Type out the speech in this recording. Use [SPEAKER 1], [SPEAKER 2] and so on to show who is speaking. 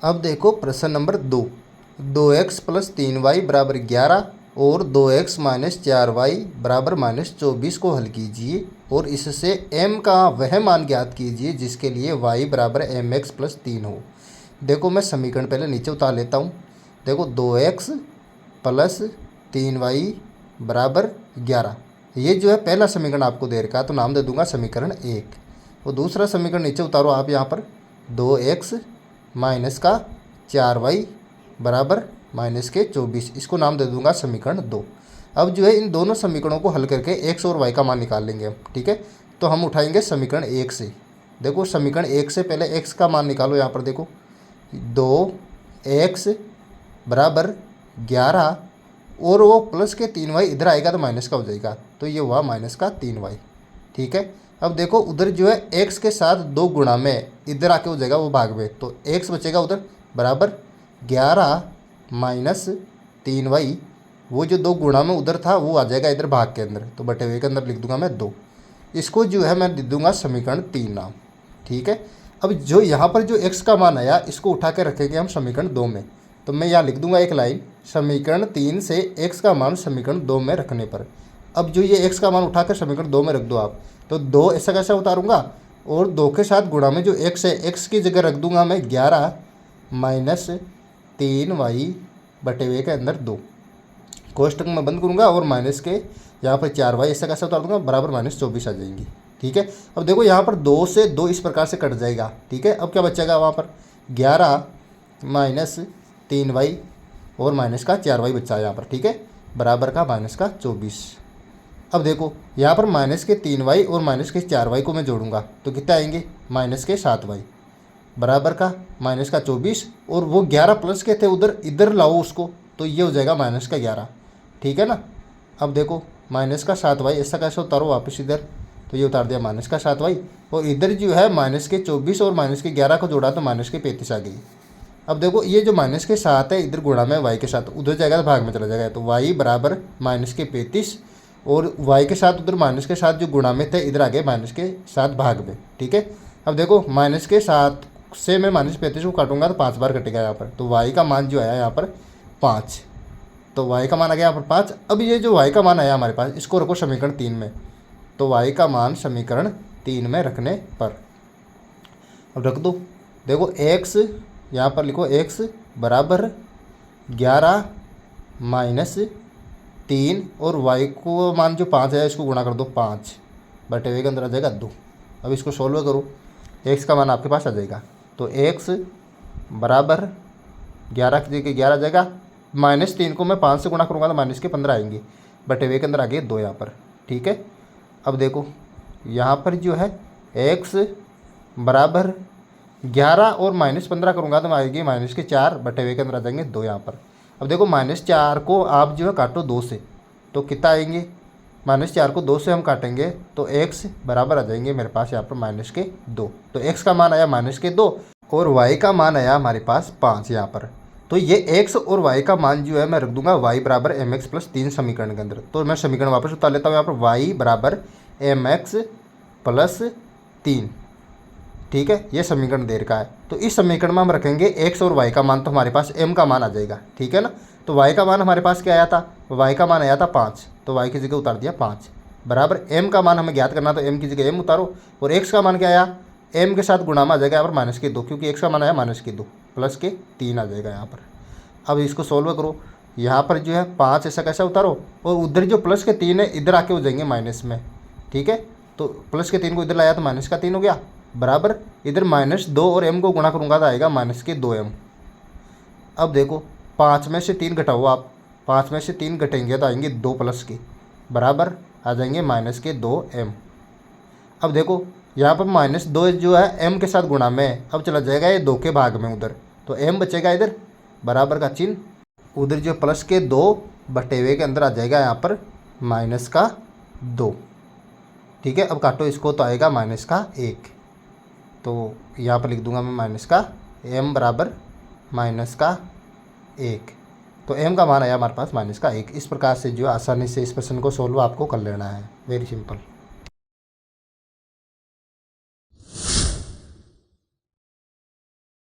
[SPEAKER 1] अब देखो प्रश्न नंबर 2। 2x प्लस 3y बराबर 11 और 2x माइनस 4y बराबर माइनस 24 को हल कीजिए और इससे m का वह मान ज्ञात कीजिए जिसके लिए y बराबर mx प्लस 3 हो। देखो मैं समीकरण पहले नीचे उतार लेता हूँ। देखो 2x प्लस 3y बराबर 11, ये जो है पहला समीकरण आपको दे रखा है, तो नाम दे दूंगा समीकरण 1। और दूसरा समीकरण नीचे उतारो आप यहाँ पर, 2x माइनस का 4y बराबर माइनस के 24, इसको नाम दे दूंगा समीकरण 2। अब जो है इन दोनों समीकरणों को हल करके x और y का मान निकाल लेंगे हम, ठीक है। तो हम उठाएंगे समीकरण 1 से। देखो समीकरण 1 से पहले x का मान निकालो। यहाँ पर देखो 2x बराबर 11 और वो प्लस के 3y इधर आएगा तो माइनस का हो जाएगा, तो ये हुआ माइनस का 3y, ठीक है। अब देखो उधर जो है x के साथ 2 गुणा में इधर आके हो जाएगा वो भाग में, तो x बचेगा उधर बराबर 11 माइनस 3y, वो जो 2 गुणा में उधर था वो आ जाएगा इधर भाग के अंदर, तो बटे हुए के अंदर लिख दूंगा मैं 2। इसको जो है मैं लिख दूंगा समीकरण 3 नाम, ठीक है। अब जो यहाँ पर जो x का मान आया इसको उठा के रखेंगे हम समीकरण 2 में, तो मैं यहाँ लिख दूंगा एक लाइन, समीकरण 3 से x का मान समीकरण 2 में रखने पर। अब जो ये x का मान उठाकर समीकरण 2 में रख दो आप, तो 2 ऐसा कैसा उतारूंगा और 2 के साथ गुणा में जो x है x की जगह रख दूंगा मैं 11 माइनस 3y बटे हुए के अंदर 2, कोष्टक में बंद करूँगा और माइनस के यहाँ पर 4y ऐसा कैसा उतार दूंगा बराबर माइनस 24 आ जाएंगी, ठीक है। अब देखो यहाँ पर 2 से 2 इस प्रकार से कट जाएगा, ठीक है। अब क्या बचेगा वहाँ पर 11 माइनस 3y और माइनस का 4y बचा है यहाँ पर, ठीक है, बराबर का माइनस का 24। अब देखो यहाँ पर माइनस के 3y और माइनस के 4y को मैं जोड़ूंगा तो कितने आएंगे, माइनस के 7y बराबर का माइनस का 24, और वो 11 प्लस के थे उधर इधर लाओ उसको, तो ये हो जाएगा माइनस का 11, ठीक है ना। अब देखो माइनस का 7y ऐसा कैसे उतारो वापस इधर, तो ये उतार दिया माइनस का 7y, और इधर जो है माइनस के 24 और माइनस के 11 को जोड़ा तो माइनस के 35 आ गई। अब देखो ये जो माइनस के 7 है इधर गुणा में y के साथ उधर जाएगा तो भाग में चला जाएगा, तो y बराबर माइनस के 35 और y के साथ उधर माइनस के साथ जो गुणा में थे इधर आ गए माइनस के साथ भाग में, ठीक है। अब देखो माइनस के 7 से मैं माइनस 35 को काटूंगा तो 5 बार कटेगा यहाँ पर, तो y का मान जो आया यहाँ पर 5, तो y का मान आ गया यहाँ पर 5। अब ये जो y का मान आया हमारे पास इसको रखो समीकरण 3 में, तो y का मान समीकरण 3 में रखने पर अब रख दो। देखो x यहाँ पर लिखो x बराबर 11 माइनस 3 और y को मान जो 5 है इसको गुणा कर दो 5 बटे हुए के अंदर आ जाएगा 2। अब इसको सोल्व करो, x का मान आपके पास आ जाएगा, तो x बराबर 11 की जगह 11 आ जाएगा, माइनस 3 को मैं 5 से गुणा करूँगा तो माइनस के 15 आएंगे, बटे हुए के अंदर आ गए 2 यहाँ पर, ठीक है। अब देखो यहाँ पर जो है x बराबर 11 और माइनस 15 करूँगा तो आएगी माइनस के 4 बटे हुए के अंदर आ जाएंगे 2 यहाँ पर। अब देखो माइनस 4 को आप जो है काटो 2 से तो कितना आएंगे, माइनस 4 को 2 से हम काटेंगे तो x बराबर आ जाएंगे मेरे पास यहाँ पर माइनस के 2, तो x का मान आया माइनस के 2 और y का मान आया हमारे पास 5 यहाँ पर। तो ये x और y का मान जो है मैं रख दूंगा y बराबर mx प्लस 3 समीकरण के अंदर। तो मैं समीकरण वापस उतार लेता हूँ यहाँ पर, y बराबर mx प्लस 3, ठीक है, ये समीकरण दे रखा है। तो इस समीकरण में हम रखेंगे x और y का मान, तो हमारे पास m का मान आ जाएगा, ठीक है ना। तो y का मान हमारे पास क्या आया था, y का मान आया था 5, तो y की जगह उतार दिया 5 बराबर m का मान हमें ज्ञात करना, तो m की जगह m उतारो, और x का मान क्या आया, m के साथ गुणा में आ जाएगा यहाँ पर माइनस के 2, क्योंकि x का मान आया माइनस के 2 प्लस के 3 आ जाएगा यहाँ पर। अब इसको सोल्व करो, यहाँ पर जो है 5 ऐसा कैसा उतारो और उधर जो प्लस के 3 है इधर आके हो जाएंगे माइनस में, ठीक है। तो प्लस के 3 को इधर लाया तो माइनस का 3 हो गया, बराबर इधर -2 और m को गुणा करूँगा तो आएगा माइनस के 2m। अब देखो 5 में से 3 घटाओ आप, 5 में से 3 घटेंगे तो आएंगे 2 प्लस के, बराबर आ जाएंगे माइनस के 2m। अब देखो यहाँ पर -2 जो है m के साथ गुणा में अब चला जाएगा ये 2 के भाग में उधर, तो m बचेगा इधर बराबर का चिन्ह, उधर जो प्लस के 2 बटे हुए के अंदर आ जाएगा यहाँ पर माइनस का 2, ठीक है। अब काटो इसको तो आएगा माइनस का 1, तो यहाँ पर लिख दूंगा मैं माइनस का m बराबर माइनस का 1, तो m का मान आया हमारे पास माइनस का 1। इस प्रकार से जो आसानी से इस प्रश्न को सोल्व आपको कर लेना है, वेरी सिंपल।